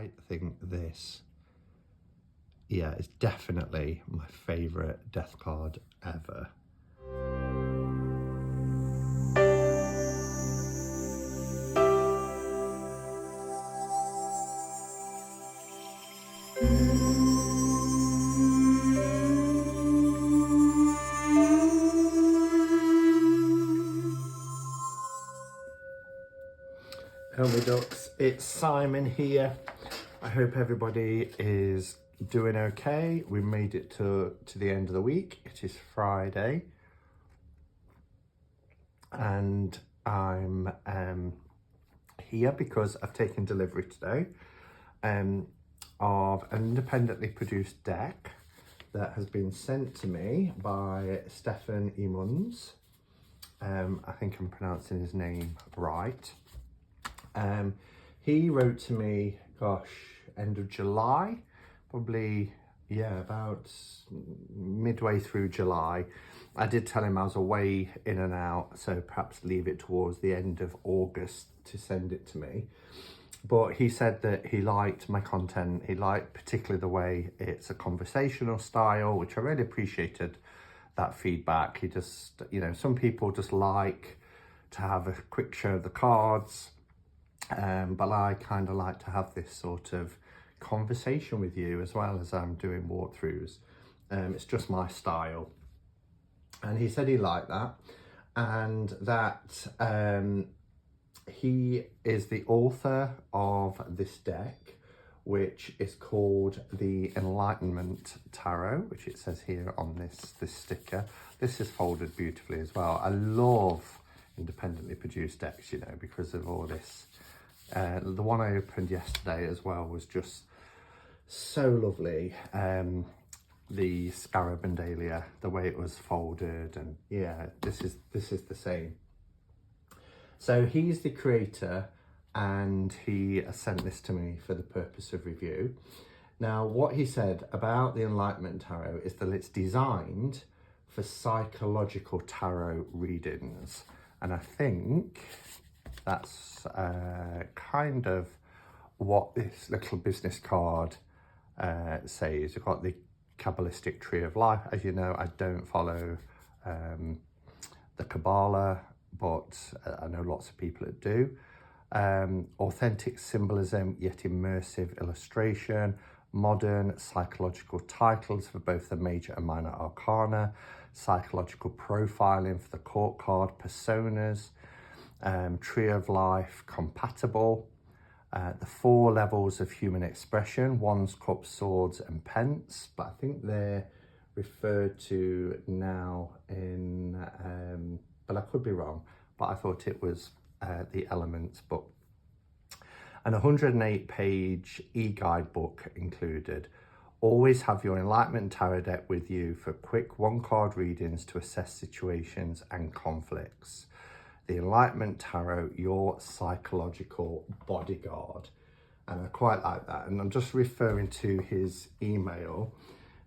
I think this, yeah, is definitely my favourite death card ever. Hello ducks, it's Simon here. I hope everybody is doing okay. We made it to the end of the week. It is Friday and I'm here because I've taken delivery today of an independently produced deck that has been sent to me by Stefan Emunds. I think I'm pronouncing his name right. He wrote to me, gosh, end of July, probably, yeah, about midway through July. I did tell him I was away in and out, so perhaps leave it towards the end of August to send it to me. But he said that he liked my content. He liked particularly the way it's a conversational style, which I really appreciated that feedback. He just, you know, some people just like to have a quick show of the cards. But I kind of like to have this sort of conversation with you as well as I'm doing walkthroughs. It's just my style. And he said he liked that, and that he is the author of this deck, which is called the Enlightenment Tarot, which it says here on this sticker. This is folded beautifully as well. I love independently produced decks, you know, because of all this. The one I opened yesterday as well was just so lovely. The Scarab and Dahlia, the way it was folded, and yeah, this is the same. So he's the creator, and he sent this to me for the purpose of review. Now, what he said about the Enlightenment Tarot is that it's designed for psychological tarot readings, and I think that's kind of what this little business card says. You've got the Kabbalistic Tree of Life. As you know, I don't follow the Kabbalah, but I know lots of people that do. Authentic symbolism, yet immersive illustration. Modern psychological titles for both the major and minor arcana. Psychological profiling for the court card. Personas. Tree of Life compatible, the 4 levels of human expression, wands, cups, swords and pence, but I think they're referred to now in, but I could be wrong, but I thought it was the elements book. An 108-page e-guide book included. Always have your Enlightenment Tarot deck with you for quick 1-card readings to assess situations and conflicts. The Enlightenment Tarot, your psychological bodyguard. And I quite like that. And I'm just referring to his email.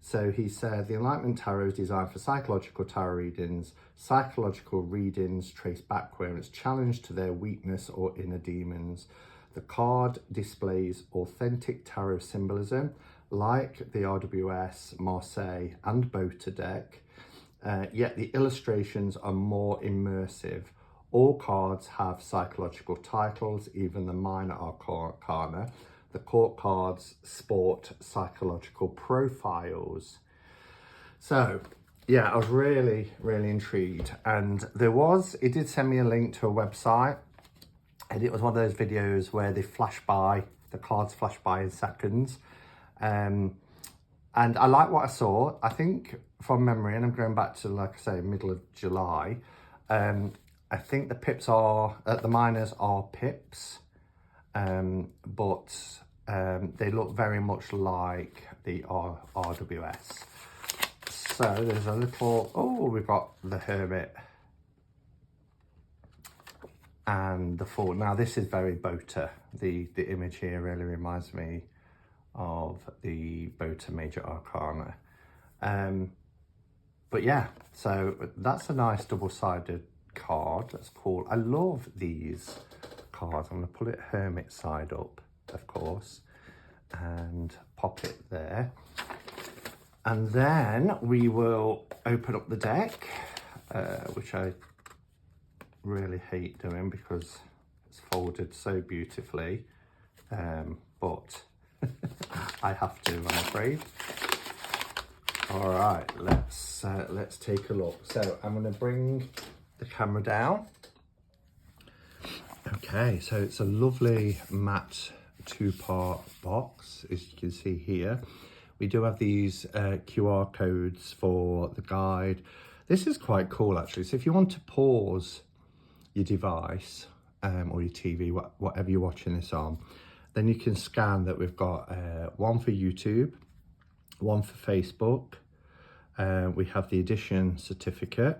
So he said, the Enlightenment Tarot is designed for psychological tarot readings. Psychological readings trace backwards, challenge to their weakness or inner demons. The card displays authentic tarot symbolism, like the RWS, Marseille and Bota deck. Yet the illustrations are more immersive. All cards have psychological titles, even the minor arcana. The court cards sport psychological profiles. So, yeah, I was really, really intrigued. And he did send me a link to a website. And it was one of those videos where they the cards flash by in seconds. And I like what I saw. I think from memory, and I'm going back to, like I say, middle of July, I think the pips the minors are pips, but they look very much like the RWS. So there's a little, we've got the Hermit and the Fool. Now this is very Bota. The image here really reminds me of the Bota Major Arcana. But yeah, so that's a nice double-sided card. That's cool. I love these cards. I'm going to pull it Hermit side up, of course. and pop it there. And then we will open up the deck, which I really hate doing because it's folded so beautifully, but I have to, I'm afraid. All right, let's take a look. So I'm going to bring the camera down. Okay, so it's a lovely matte 2-part box, as you can see here. We do have these QR codes for the guide. This is quite cool, actually. So if you want to pause your device or your TV, whatever you're watching this on, then you can scan that. We've got one for YouTube, one for Facebook. We have the edition certificate,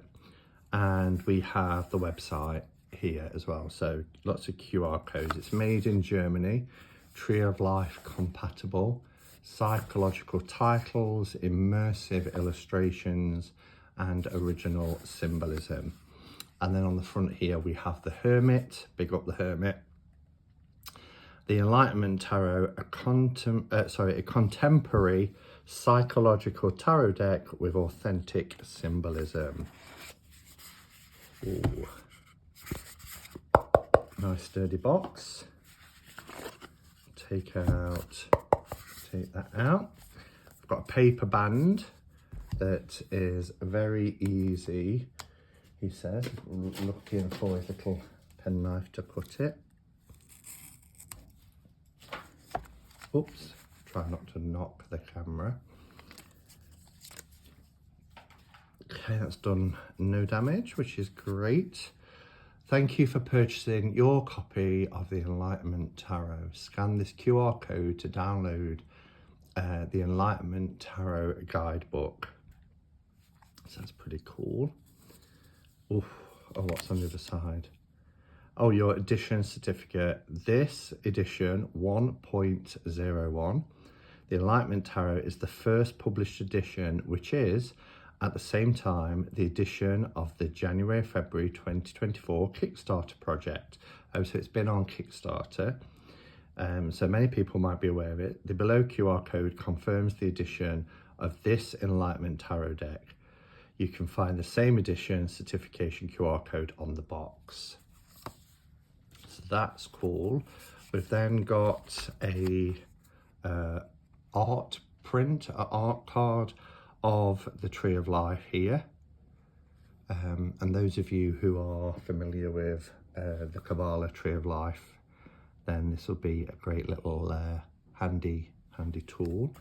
and we have the website here as well. So lots of QR codes. It's made in Germany, Tree of Life compatible, psychological titles, immersive illustrations, and original symbolism. And then on the front here we have the Hermit, big up the Hermit, the Enlightenment Tarot, a contemporary psychological tarot deck with authentic symbolism. Ooh. Nice sturdy box. Take that out. I've got a paper band that is very easy, he says, looking for his little penknife to cut it. Oops, try not to knock the camera. Okay, that's done no damage, which is great. Thank you for purchasing your copy of the Enlightenment Tarot. Scan this QR code to download the Enlightenment Tarot guidebook. So that's pretty cool. Oof. Oh, what's on the other side? Oh, your edition certificate. This edition 1.01. The Enlightenment Tarot is the first published edition, which is at the same time the edition of the January-February 2024 Kickstarter project. So it's been on Kickstarter. So many people might be aware of it. The below QR code confirms the edition of this Enlightenment Tarot deck. You can find the same edition certification QR code on the box. So that's cool. We've then got a art card of the Tree of Life here. And those of you who are familiar with the Kabbalah Tree of Life, then this will be a great little handy tool.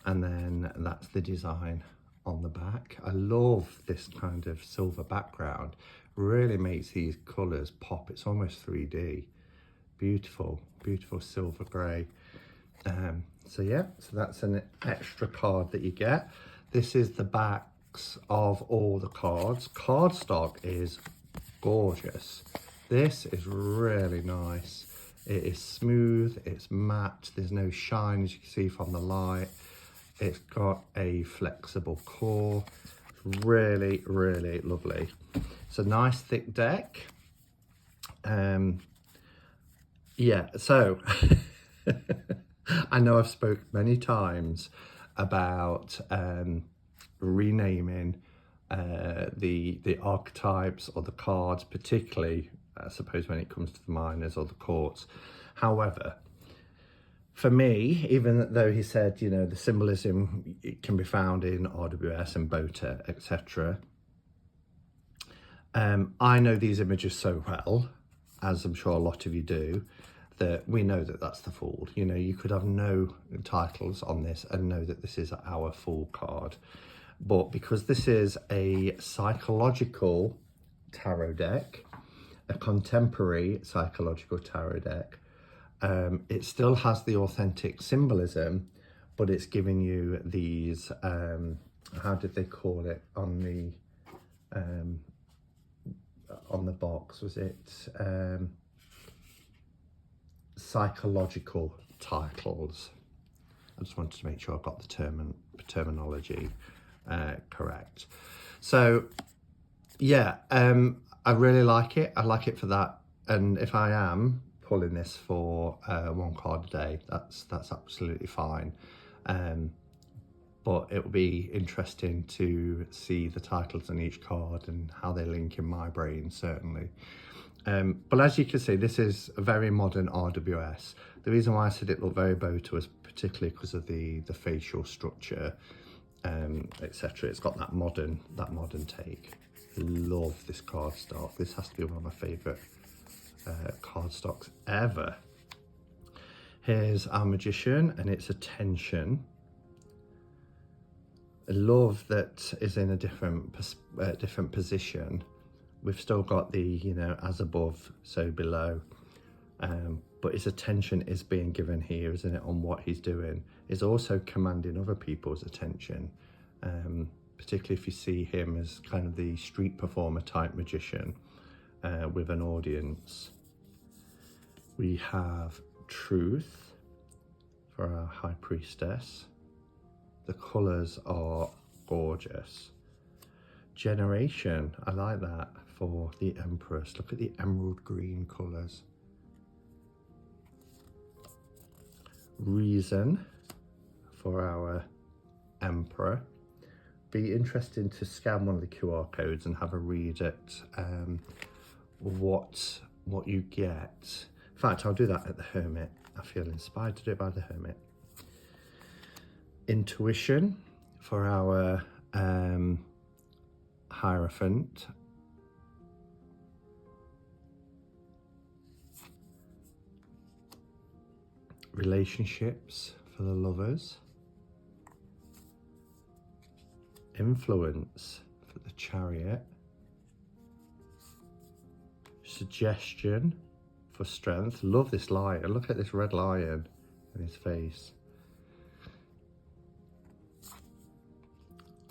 And then that's the design on the back. I love this kind of silver background. Really makes these colours pop. It's almost 3D. Beautiful, beautiful silver grey. So yeah, so that's an extra card that you get. This is the backs of all the cards. Cardstock is gorgeous. This is really nice. It is smooth, it's matte, there's no shine as you can see from the light. It's got a flexible core. Really, really lovely. It's a nice thick deck. Yeah, so I know I've spoke many times about renaming the archetypes or the cards, particularly I suppose when it comes to the minors or the courts. However, for me, even though he said, you know, the symbolism, it can be found in RWS and BOTA, etc. I know these images so well, as I'm sure a lot of you do, that we know that that's the Fool. You know, you could have no titles on this and know that this is our Fool card. But because this is a psychological tarot deck, a contemporary psychological tarot deck, it still has the authentic symbolism, but it's giving you these, how did they call it on the box? Was it psychological titles? I just wanted to make sure I got the terminology correct. So yeah, I really like it. I like it for that. And if I am pulling this for 1 card a day, that's absolutely fine. But it will be interesting to see the titles on each card and how they link in my brain, certainly. But as you can see, this is a very modern RWS. The reason why I said it looked very Bota was particularly because of the facial structure, etc. It's got that modern take. I love this cardstock. This has to be one of my favourite cardstocks ever. Here's our Magician, and it's Attention. I love that is in a different position. We've still got the, you know, as above, so below. But his attention is being given here, isn't it, on what he's doing. He's also commanding other people's attention, particularly if you see him as kind of the street performer type magician with an audience. We have Truth for our High Priestess. The colours are gorgeous. Generation, I like that for the Empress. Look at the emerald green colours. Reason for our Emperor. Be interesting to scan one of the QR codes and have a read at what you get. In fact, I'll do that at the Hermit. I feel inspired to do it by the Hermit. Intuition for our Hierophant. Relationships for the Lovers. Influence for the Chariot. Suggestion for Strength. Love this lion. Look at this red lion in his face.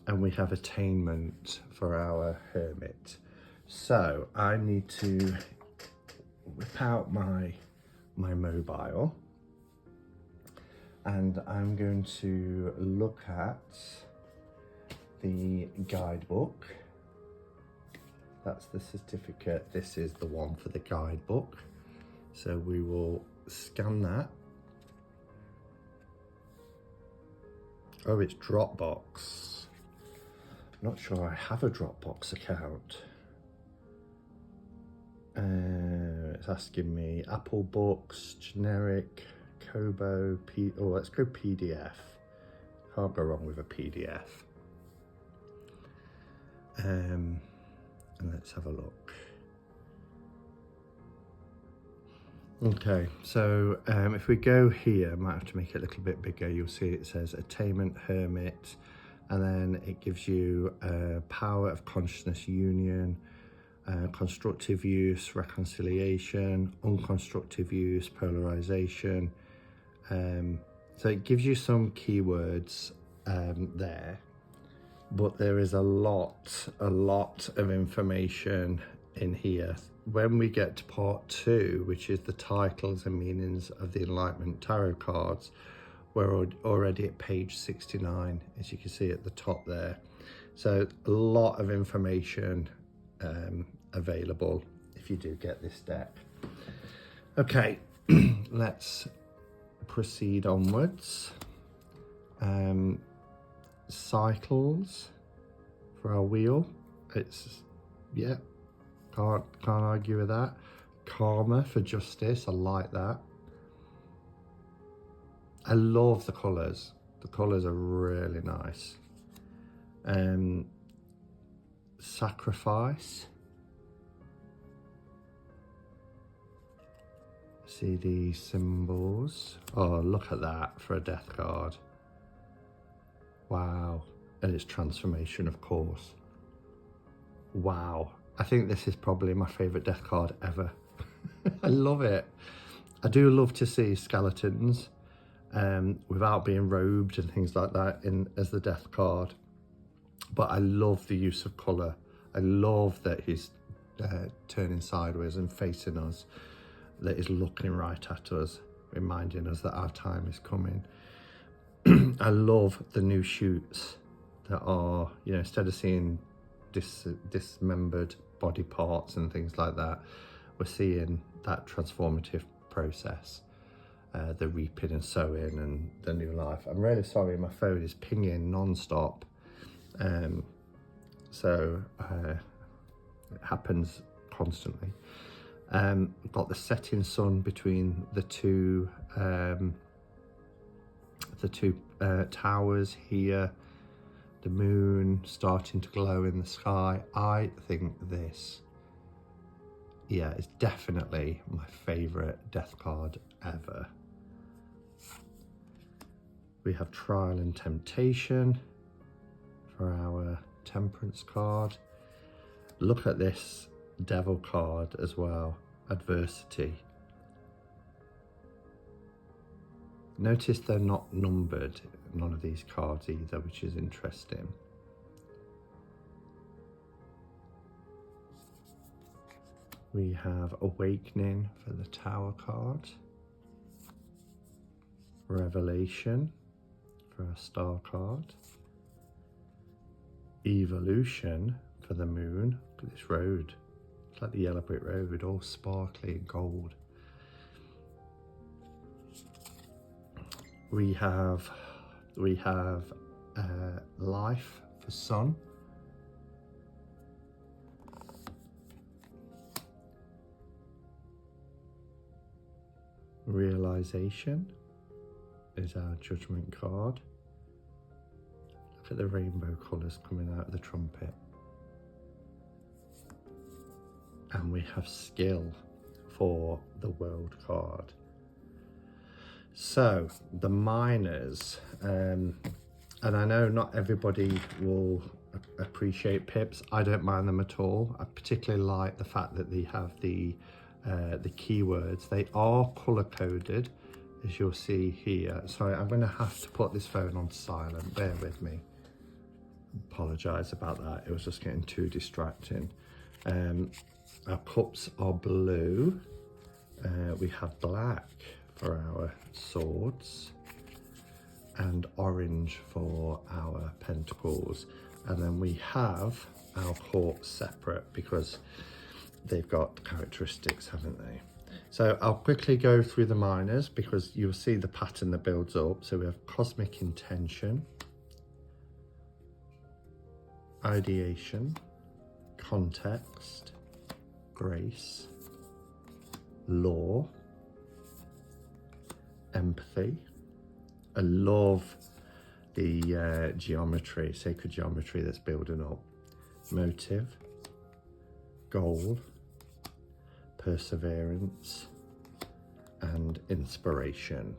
And we have Attainment for our Hermit. So I need to whip out my mobile, and I'm going to look at the guidebook. That's the certificate. This is the one for the guidebook. So we will scan that. Oh, it's Dropbox. Not sure I have a Dropbox account. It's asking me Apple Books, generic, Kobo, let's go PDF. Can't go wrong with a PDF. And let's have a look. Okay, so if we go here, I might have to make it a little bit bigger. You'll see it says Attainment, Hermit, and then it gives you Power of Consciousness Union, Constructive Use, Reconciliation, Unconstructive Use, Polarization. So it gives you some keywords there, but there is a lot of information in here. When we get to part 2, which is the titles and meanings of the Enlightenment tarot cards, we're already at page 69, as you can see at the top there. So a lot of information available if you do get this deck. Okay, let's proceed onwards. Cycles for our wheel. It's, yeah, can't argue with that. Karma for Justice, I like that. I love the colours. The colours are really nice. Sacrifice. See the symbols. Oh, look at that for a death card. Wow. And it's transformation, of course. Wow. I think this is probably my favourite death card ever. I love it. I do love to see skeletons without being robed and things like that as the death card. But I love the use of colour. I love that he's turning sideways and facing us, that he's looking right at us, reminding us that our time is coming. I love the new shoots that are, you know, instead of seeing dismembered body parts and things like that, we're seeing that transformative process, the reaping and sowing and the new life. I'm really sorry, my phone is pinging non-stop, so it happens constantly. Got the setting sun between the two towers here, the moon starting to glow in the sky. I think this, yeah, is definitely my favourite death card ever. We have Trial and Temptation for our Temperance card. Look at this Devil card as well, Adversity. Notice they're not numbered, none of these cards either, which is interesting. We have Awakening for the Tower card. Revelation for our Star card. Evolution for the Moon. Look at this road. It's like the yellow brick road, all sparkly and gold. We have Life for Sun. Realization is our Judgment card. Look at the rainbow colours coming out of the trumpet. And we have Skill for the World card. So the minors, and I know not everybody will appreciate pips. I don't mind them at all. I particularly like the fact that they have the keywords. They are color coded, as you'll see here. Sorry, I'm going to have to put this phone on silent. Bear with me. Apologise about that. It was just getting too distracting. Our cups are blue. We have black for our swords and orange for our pentacles, and then we have our courts separate because they've got characteristics, haven't they? So I'll quickly go through the minors because you'll see the pattern that builds up. So we have Cosmic Intention, Ideation, Context, Grace, Law, Empathy. I love the geometry, sacred geometry that's building up. Motive, Goal, Perseverance, and Inspiration.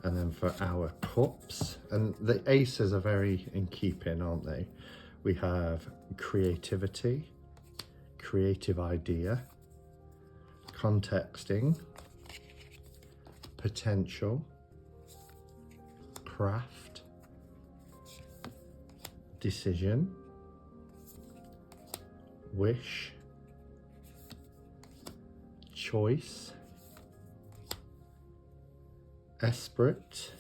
And then for our cups, and the aces are very in keeping, aren't they? We have Creativity, Creative Idea, Contexting, Potential, Craft, Decision, Wish, Choice, Esprit,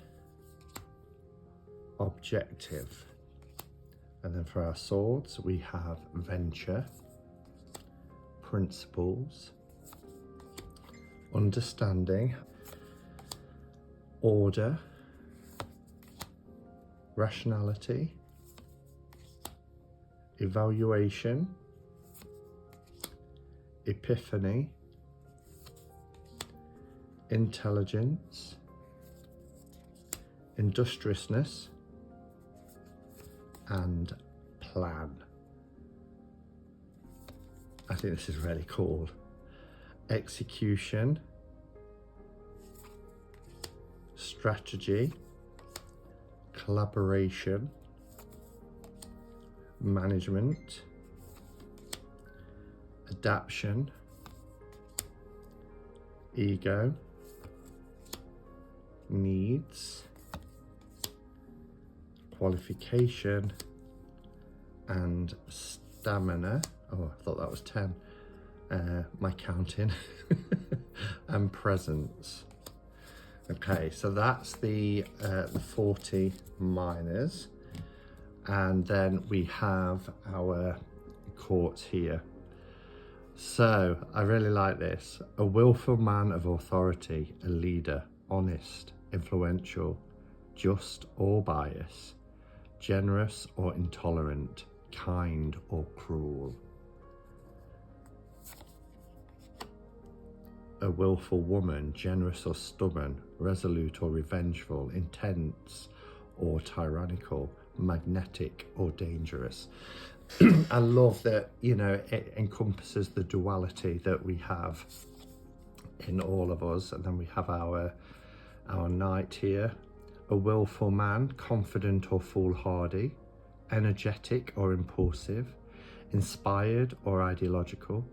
Objective. And then for our swords, we have Venture, Principles, Understanding, Order, Rationality, Evaluation, Epiphany, Intelligence, Industriousness, and Plan. I think this is really cool. Execution, Strategy, Collaboration, Management, Adaption, Ego, Needs, Qualification, and Stamina. Oh, I thought that was 10. My counting. And Presence. Okay, so that's the 40 minors, and then we have our courts here. So I really like this. A willful man of authority, a leader, honest, influential, just or biased, generous or intolerant, kind or cruel. A willful woman, generous or stubborn, resolute or revengeful, intense or tyrannical, magnetic or dangerous. I love that, you know, it encompasses the duality that we have in all of us. And then we have our knight here. A willful man, confident or foolhardy, energetic or impulsive, inspired or ideological,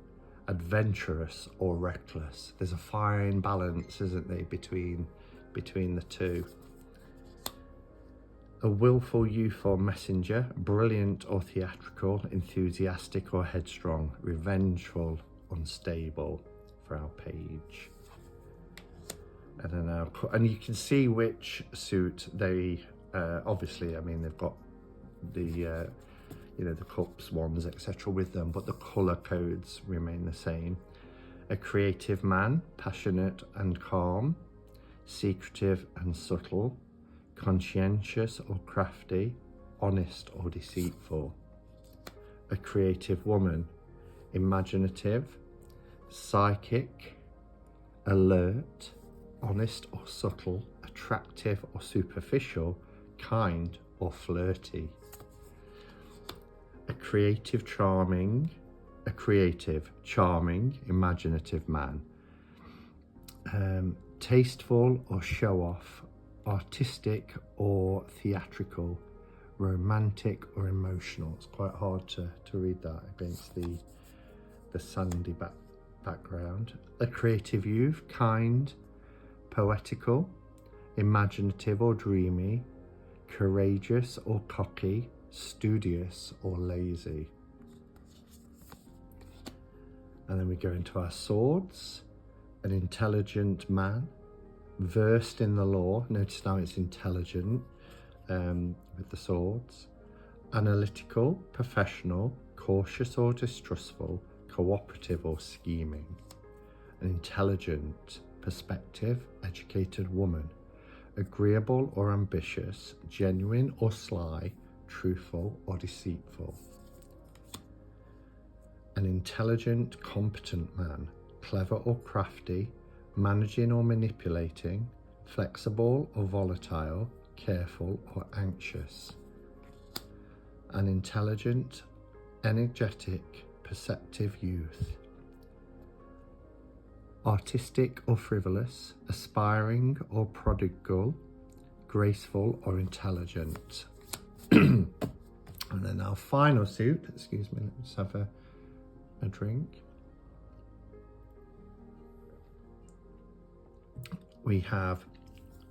adventurous or reckless. There's a fine balance, isn't there, between the two. A willful youth or messenger, brilliant or theatrical, enthusiastic or headstrong, revengeful, unstable, for our page. And you can see which suit they, obviously, I mean, they've got the, you know, the cups, wands, etc. with them, but the colour codes remain the same. A creative man, passionate and calm, secretive and subtle, conscientious or crafty, honest or deceitful. A creative woman, imaginative, psychic, alert, honest or subtle, attractive or superficial, kind or flirty. A creative, charming, imaginative man. Tasteful or show off, artistic or theatrical, romantic or emotional. It's quite hard to read that against the sandy background. A creative youth, kind, poetical, imaginative or dreamy, courageous or cocky, studious or lazy. And then we go into our swords. An intelligent man, versed in the law. Notice now it's intelligent with the swords. Analytical, professional, cautious or distrustful, cooperative or scheming. An intelligent, prospective, educated woman. Agreeable or ambitious, genuine or sly, truthful or deceitful. An intelligent, competent man, clever or crafty, managing or manipulating, flexible or volatile, careful or anxious. An intelligent, energetic, perceptive youth. Artistic or frivolous, aspiring or prodigal, graceful or intelligent. And then our final suit, excuse me, let's have a drink. We have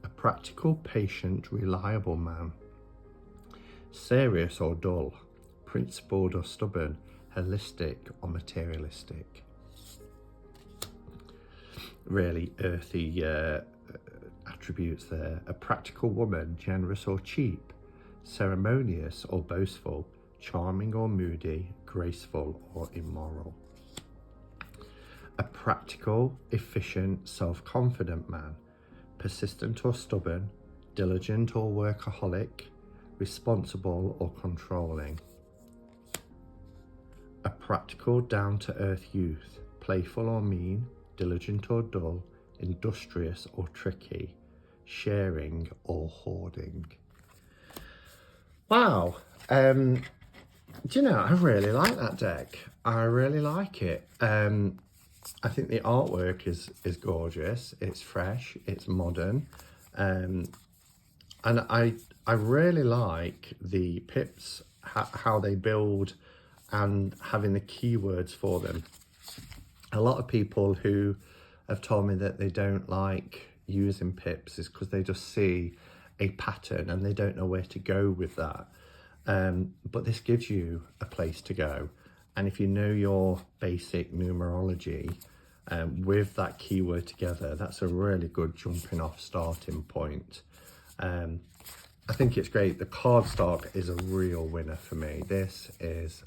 a practical, patient, reliable man. Serious or dull, principled or stubborn, holistic or materialistic. Really earthy attributes there. A practical woman, generous or cheap, ceremonious or boastful, charming or moody, graceful or immoral. A practical, efficient, self-confident man, persistent or stubborn, diligent or workaholic, responsible or controlling. A practical, down-to-earth youth, playful or mean, diligent or dull, industrious or tricky, sharing or hoarding. Wow. Do you know, I really like that deck. I really like it. I think the artwork is gorgeous. It's fresh. It's modern. And I really like the pips, how they build and having the keywords for them. A lot of people who have told me that they don't like using pips is because they just see a pattern and they don't know where to go with that. But this gives you a place to go. And if you know your basic numerology with that keyword together, that's a really good jumping off starting point. I think it's great. The cardstock is a real winner for me. This is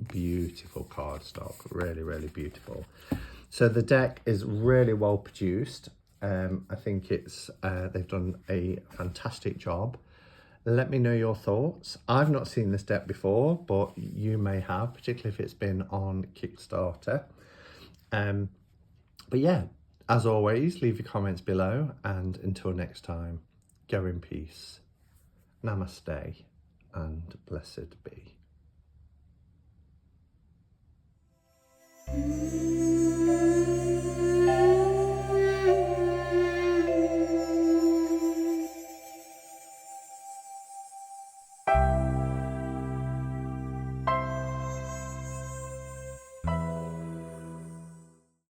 beautiful cardstock, really, really beautiful. So the deck is really well produced. I think it's they've done a fantastic job. Let me know your thoughts. I've not seen this deck before, but you may have, particularly if it's been on Kickstarter. But yeah, as always, leave your comments below, and until next time, go in peace. Namaste and blessed be.